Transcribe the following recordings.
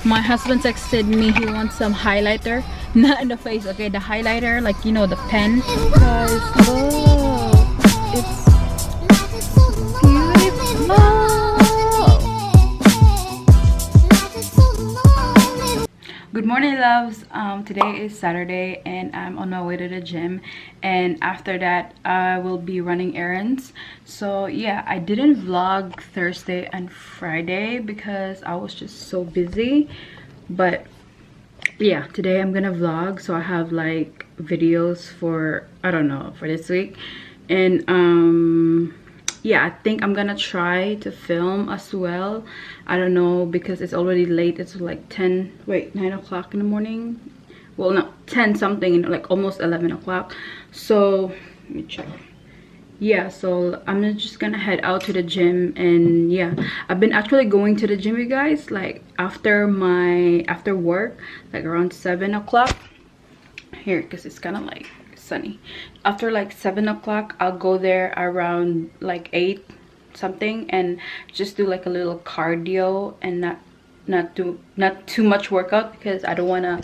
My husband texted me he wants some highlighter. Not in the face, okay? The highlighter, like, you know, the pen. Guys, look. It's beautiful. Good morning, loves. Today is Saturday and I'm on my way to the gym, and after that I will be running errands. So yeah, I didn't vlog Thursday and Friday because I was just so busy, but yeah, today I'm gonna vlog. So I have like videos for, I don't know, for this week. And yeah, I think I'm gonna try to film as well. I don't know, because it's already late. It's like 9 o'clock in the morning. Well, no, 10 something, like almost 11 o'clock. So let me check. Yeah, so I'm just gonna head out to the gym. And yeah, I've been actually going to the gym, you guys, like after work, like around 7 o'clock here, because it's kind of like sunny. After like 7 o'clock I'll go there around like 8 something and just do like a little cardio and not too much workout, because I don't want to,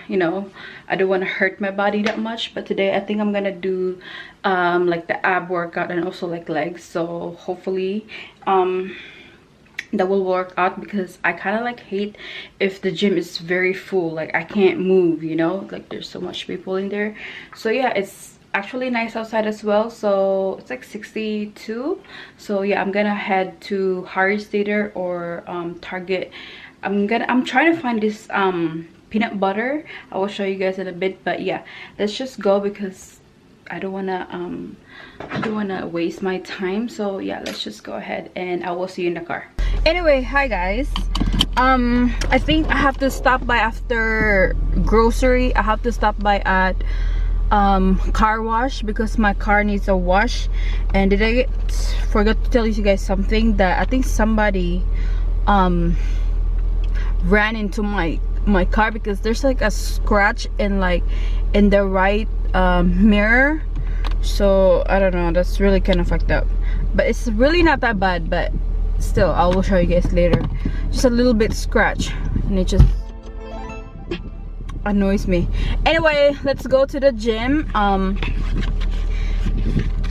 you know, I don't want to hurt my body that much. But today I think I'm gonna do like the ab workout and also like legs. So hopefully that will work out, because I kind of like hate if the gym is very full, like I can't move, you know, like there's so much people in there. So yeah, it's actually nice outside as well. So it's like 62. So yeah, I'm gonna head to Harry's Theater or Target. I'm trying to find this peanut butter. I will show you guys in a bit, but yeah, let's just go because I don't wanna waste my time. So yeah, let's just go ahead and I will see you in the car. Anyway, hi guys. I think I have to stop by after grocery. I have to stop by at car wash because my car needs a wash. And did I forgot to tell you guys something, that I think somebody ran into my car, because there's like a scratch in the right mirror. So I don't know, that's really kind of fucked up, but it's really not that bad. But still, I will show you guys later. Just a little bit scratch and it just annoys me. Anyway, let's go to the gym.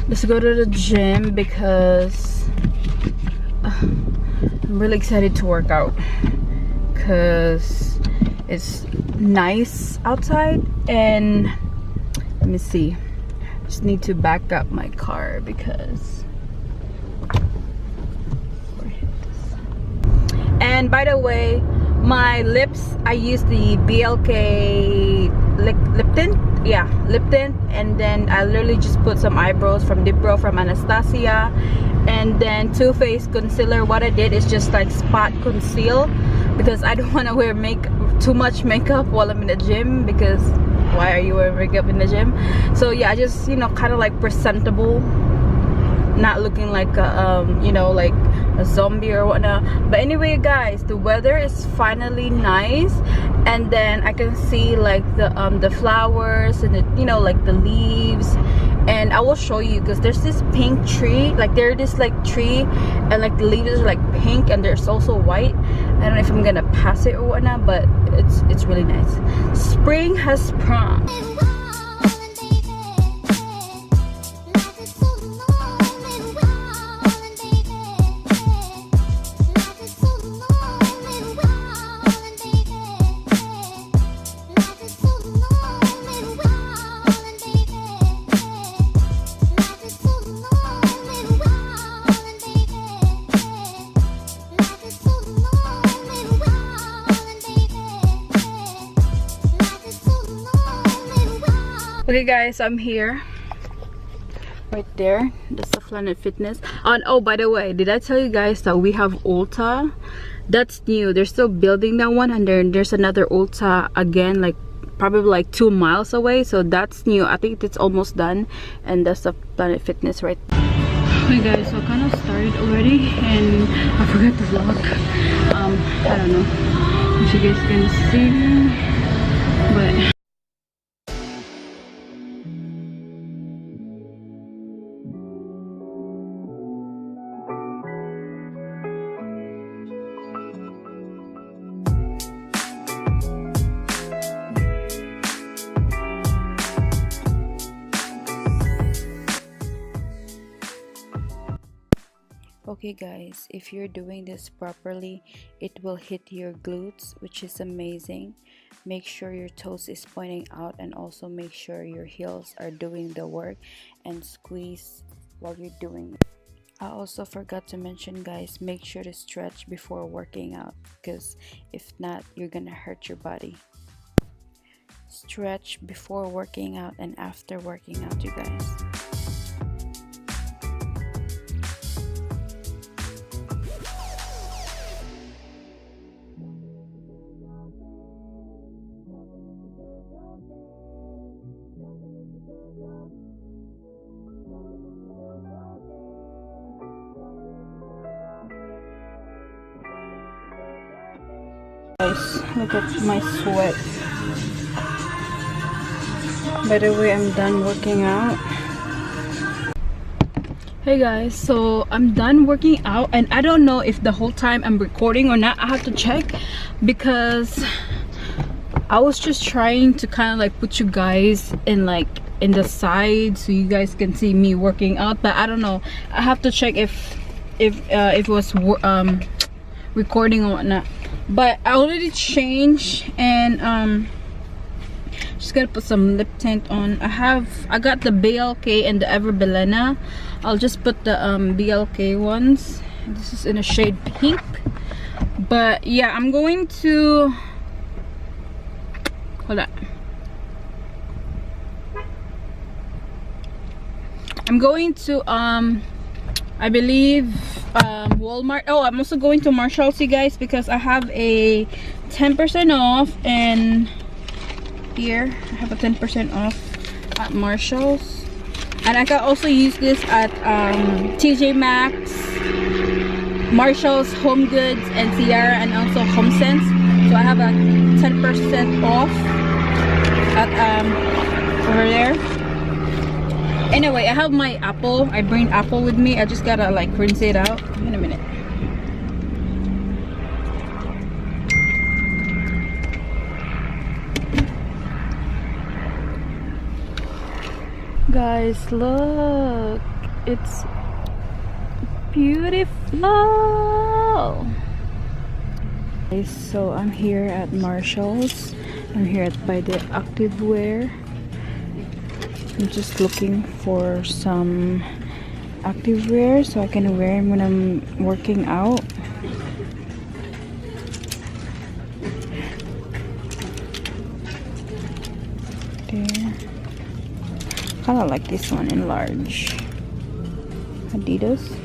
Let's go to the gym because I'm really excited to work out, because it's nice outside. And let me see, just need to back up my car because, and by the way, my lips, I use the BLK lip tint. Yeah, lip tint. And then I literally just put some eyebrows from Dip Brow from Anastasia, and then Too Faced concealer. What I did is just like spot conceal, because I don't want to wear too much makeup while I'm in the gym, because why are you wearing makeup in the gym? So yeah, I just, you know, kind of like presentable, not looking like a you know, like a zombie or whatnot. But anyway guys, the weather is finally nice, and then I can see like the flowers and the, you know, like the leaves. And I will show you, because there's this pink tree, like there's this like tree, and like the leaves are like pink, and there's also white. I don't know if I'm gonna pass it or whatnot, but it's really nice. Spring has sprung. Okay guys, I'm here right there. That's the Planet Fitness. And oh, by the way, did I tell you guys that we have Ulta? That's new. They're still building that one, and there's another Ulta again, like probably like 2 miles away. So that's new. I think it's almost done. And that's the Planet Fitness right there. Okay guys, so I kind of started already and I forgot to vlog. I don't know if you guys can see me, but Okay guys, if you're doing this properly, it will hit your glutes, which is amazing. Make sure your toes is pointing out, and also make sure your heels are doing the work, and squeeze while you're doing it. I also forgot to mention guys, make sure to stretch before working out, because if not, you're gonna hurt your body. Stretch before working out and after working out, you guys. Guys, look at my sweat. By the way, I'm done working out. Hey guys, so I'm done working out, and I don't know if the whole time I'm recording or not. I have to check, because I was just trying to kind of like put you guys in the side so you guys can see me working out, but I don't know. I have to check if it was recording or whatnot. But I already changed, and just gotta put some lip tint on. I got the BLK and the Everbelena. I'll just put the BLK ones. This is in a shade pink. But yeah, I'm going to hold on. I'm going to I believe Walmart. Oh, I'm also going to Marshall's, you guys, because I have a 10% off, and here I have a 10% off at Marshall's, and I can also use this at TJ Maxx, Marshall's, Home Goods, and Sierra, and also HomeSense. So I have a 10% off at over there. Anyway, I have my apple. I bring apple with me. I just gotta like rinse it out in a minute. Guys, look, it's beautiful. Okay, so I'm here at Marshall's. I'm here by the activewear. I'm just looking for some activewear so I can wear them when I'm working out. There. Kind of like this one in large. Adidas.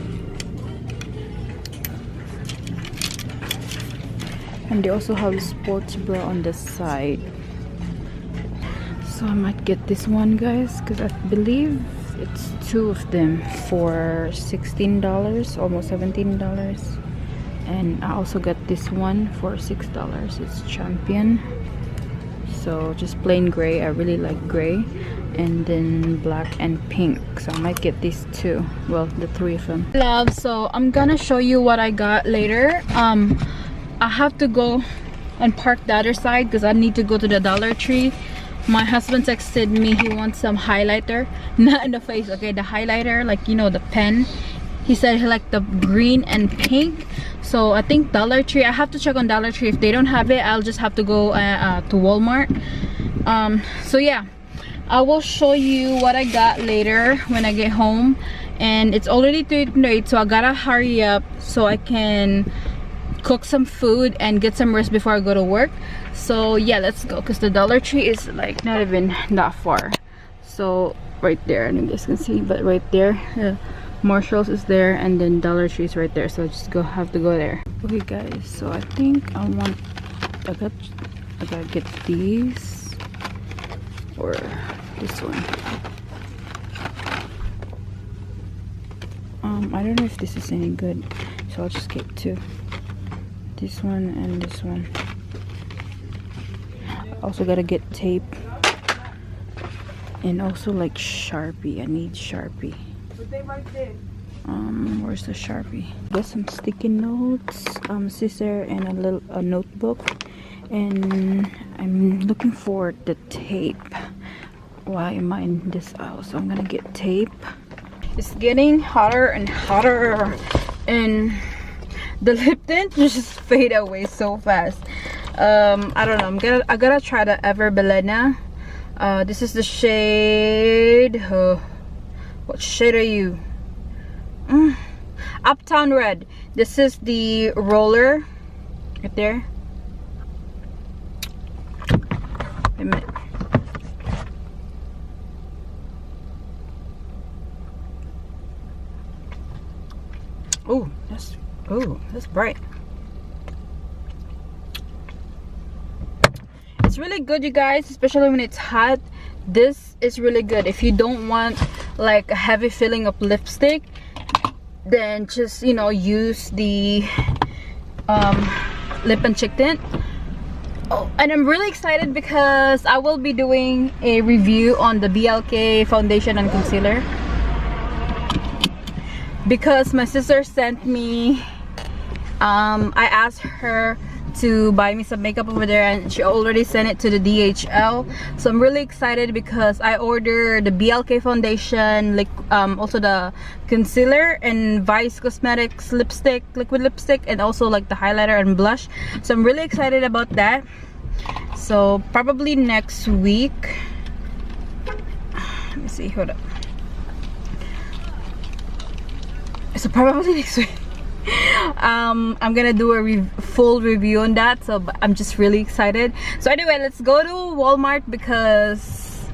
And they also have sports bra on the side. So I might get this one, guys, because I believe it's two of them for $16, almost $17. And I also got this one for $6. It's Champion. So just plain gray. I really like gray. And then black and pink. So I might get these two. Well, the three of them. Love, so I'm gonna show you what I got later. I have to go and park the other side because I need to go to the Dollar Tree. My husband texted me he wants some highlighter, not in the face, okay, the highlighter, like, you know, the pen. He said he liked the green and pink. So I think Dollar Tree, I have to check on Dollar Tree. If they don't have it, I'll just have to go to Walmart. So yeah, I will show you what I got later when I get home. And it's already 3:08, so I gotta hurry up so I can cook some food and get some rest before I go to work. So yeah, let's go, because the Dollar Tree is like not even that far. So right there, and you guys can see, but right there, Marshall's is there, and then Dollar Tree is right there. So I just have to go there. Okay guys, so I think I gotta get these or this one. I don't know if this is any good, so I'll just get two. This one and this one. Also gotta get tape, and also like Sharpie. I need Sharpie. Where's the Sharpie? Got some sticky notes, scissor, and a notebook. And I'm looking for the tape. Why am I in this aisle? So I'm gonna get tape. It's getting hotter and hotter. and the lip tint just fade away so fast. I don't know, I gotta try the Ever Belena. This is the shade, what shade are you? Uptown Red. This is the roller right there. Wait a minute. Oh, that's bright. It's really good, you guys, especially when it's hot. This is really good if you don't want like a heavy feeling of lipstick. Then just, you know, use the lip and cheek tint. Oh, and I'm really excited because I will be doing a review on the BLK foundation and concealer, because my sister sent me, I asked her to buy me some makeup over there, and she already sent it to the DHL. So I'm really excited because I ordered the BLK foundation, like also the concealer and Vice Cosmetics lipstick, liquid lipstick, and also like the highlighter and blush. So I'm really excited about that. So probably next week, let me see, hold up. So probably next week I'm gonna do a full review on that. So I'm just really excited. So anyway, let's go to Walmart because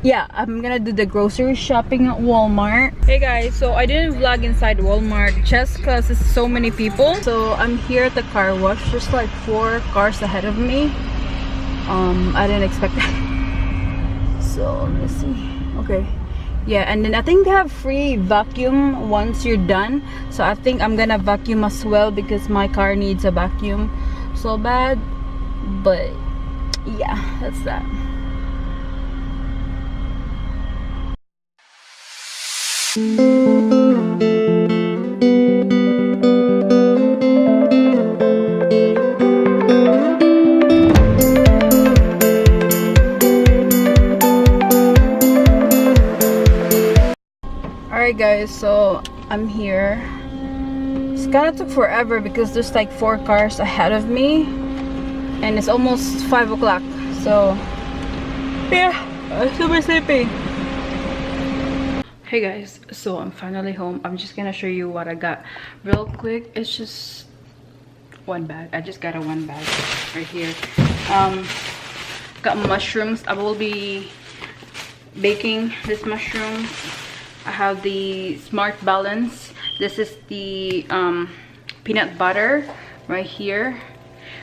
yeah, I'm gonna do the grocery shopping at Walmart. Hey guys, so I didn't vlog inside Walmart just because it's so many people. So I'm here at the car wash. There's like 4 cars ahead of me. I didn't expect that. So let me see. Okay. Yeah, and then I think they have free vacuum once you're done. So I think I'm gonna vacuum as well because my car needs a vacuum so bad. But yeah, that's that. Alright guys, so I'm here. It's kind of took forever because there's like 4 cars ahead of me and it's almost 5 o'clock. So yeah, I'm super sleepy. Hey guys, so I'm finally home. I'm just gonna show you what I got real quick. It's just one bag. I just got a 1 bag right here. Got mushrooms. I will be baking this mushrooms. I have the Smart Balance. This is the peanut butter right here.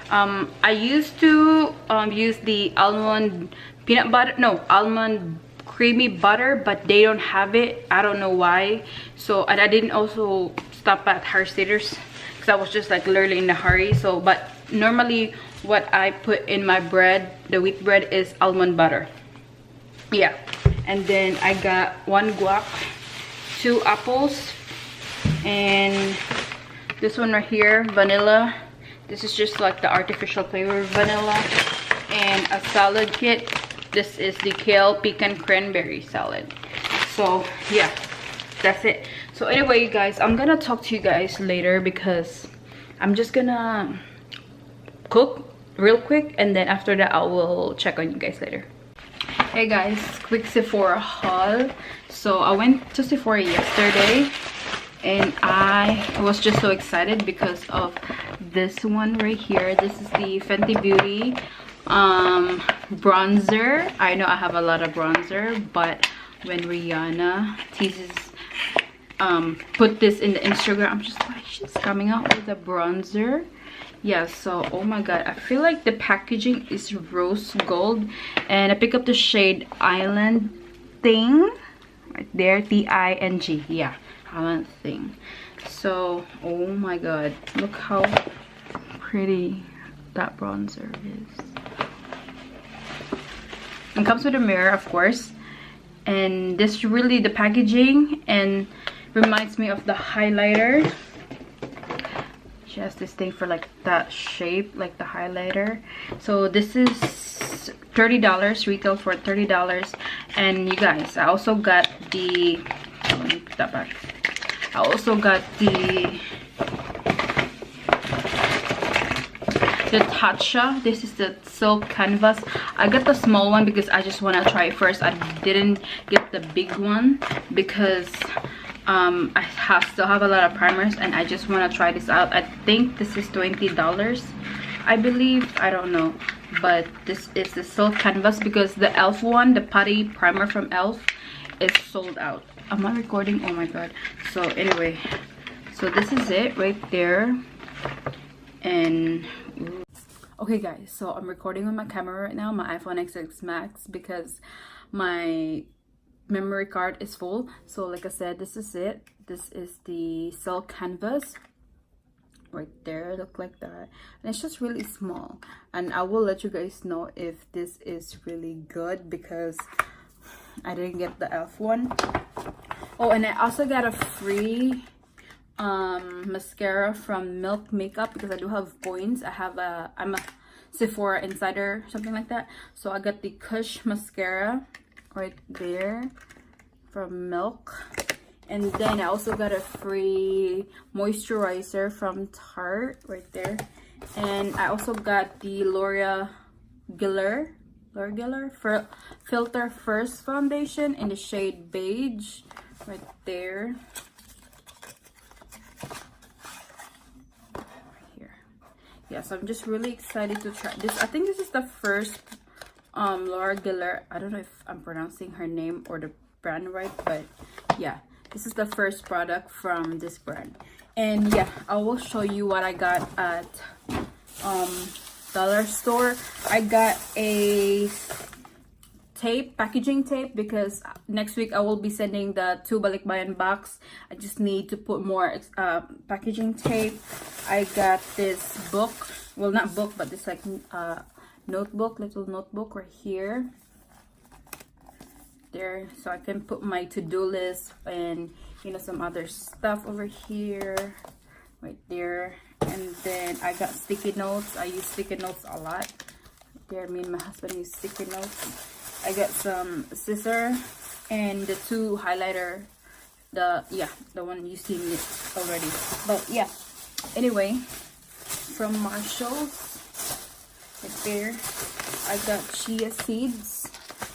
I used to use the almond peanut butter, no, almond creamy butter, but they don't have it. I don't know why. So, and I didn't also stop at Harstaders because I was just like literally in a hurry. So, but normally what I put in my bread, the wheat bread, is almond butter. Yeah. And then I got 1 guac, 2 apples, and this one right here, vanilla. This is just like the artificial flavor vanilla, and a salad kit. This is the kale pecan cranberry salad. So yeah, that's it. So anyway, you guys, I'm gonna talk to you guys later because I'm just gonna cook real quick, and then after that I will check on you guys later. Hey guys, quick Sephora haul. So I went to Sephora yesterday and I was just so excited because of this one right here. This is the Fenty Beauty bronzer. I know I have a lot of bronzer, but when Rihanna teases put this in the Instagram, I'm just like, she's coming out with a bronzer. Yeah, so oh my god, I feel like the packaging is rose gold, and I picked up the shade Island Thing right there, T-I-N-G. Yeah, Island Thing. So oh my god, look how pretty that bronzer is. It comes with a mirror, of course, and this really, the packaging and reminds me of the highlighter. She has this thing for like that shape, like the highlighter. So this is $30, retail for $30. And you guys, I also got the, let me put that back. I also got the Tatcha. This is the silk canvas. I got the small one because I just want to try it first. I didn't get the big one because still have a lot of primers and I just want to try this out. I think this is $20, I believe. I don't know, but this is the silk canvas because the elf one, the putty primer from elf, is sold out. Am I recording? Oh my god. So anyway, so this is it right there. And okay guys, so I'm recording with my camera right now, my iPhone XX Max, because my memory card is full. So like I said, this is it. This is the silk canvas right there. Look like that, and it's just really small, and I will let you guys know if this is really good because I didn't get the elf one. Oh, and I also got a free mascara from Milk Makeup because I do have points. I'm a Sephora insider, something like that. So I got the Kush mascara right there from Milk, and then I also got a free moisturizer from Tarte right there, and I also got the L'Oreal Geller Filter First foundation in the shade beige right there. Yeah, so I'm just really excited to try this. I think this is the first L'Oreal Geller. I don't know if I'm pronouncing her name or the brand right, but yeah, this is the first product from this brand. And yeah, I will show you what I got at dollar store. I got a packaging tape because next week I will be sending the 2 balikbayan box. I just need to put more packaging tape. I got this book, well, not book, but this like notebook, little notebook right here there, so I can put my to-do list and, you know, some other stuff over here right there. And then I got sticky notes. I use sticky notes a lot there. Me and my husband use sticky notes. I got some scissor and the 2 highlighter, the one you seen it already. But yeah, anyway, from Marshall's right there, I got chia seeds.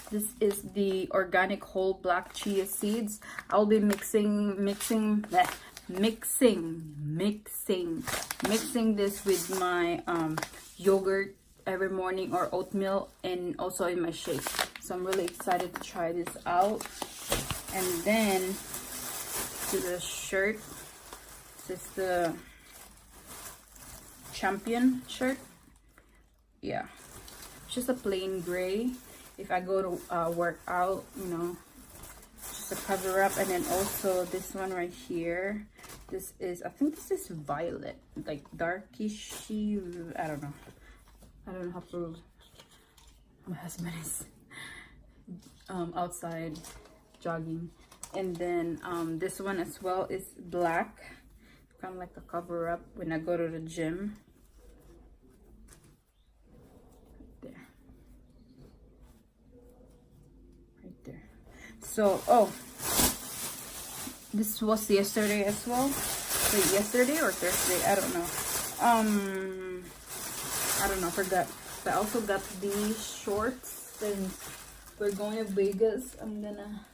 This is the organic whole black chia seeds. I'll be mixing this with my yogurt every morning or oatmeal, and also in my shake. So I'm really excited to try this out. And then to the shirt. This is the Champion shirt. Yeah, it's just a plain gray. If I go to work out, you know, just a cover up. And then also this one right here. This is, I think this is violet, like darkish. I don't know how to. My husband is outside jogging. And then this one as well is black, kind of like a cover up when I go to the gym. So, oh, this was yesterday as well. Wait, yesterday or Thursday? I don't know. I don't know, forgot. But I also got these shorts. Since we're going to Vegas, I'm gonna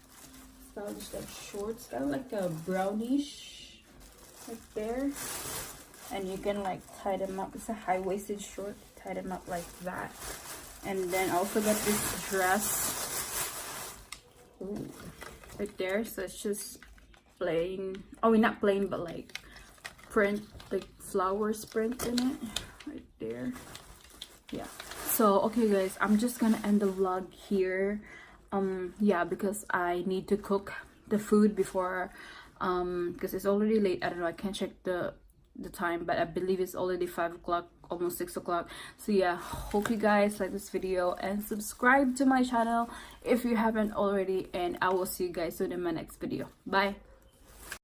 stylish that shorts. Kind of like a brownish right there. And you can like tie them up. It's a high-waisted short. Tie them up like that. And then I also got this dress. Ooh, right there. So it's just plain, oh, not plain, but like print, like flowers print in it right there. Yeah, so okay guys, I'm just gonna end the vlog here. Yeah, because I need to cook the food before because it's already late. I don't know, I can't check the time, but I believe it's already 5 o'clock, almost 6 o'clock. So yeah, hope you guys like this video and subscribe to my channel if you haven't already, and I will see you guys soon in my next video. Bye.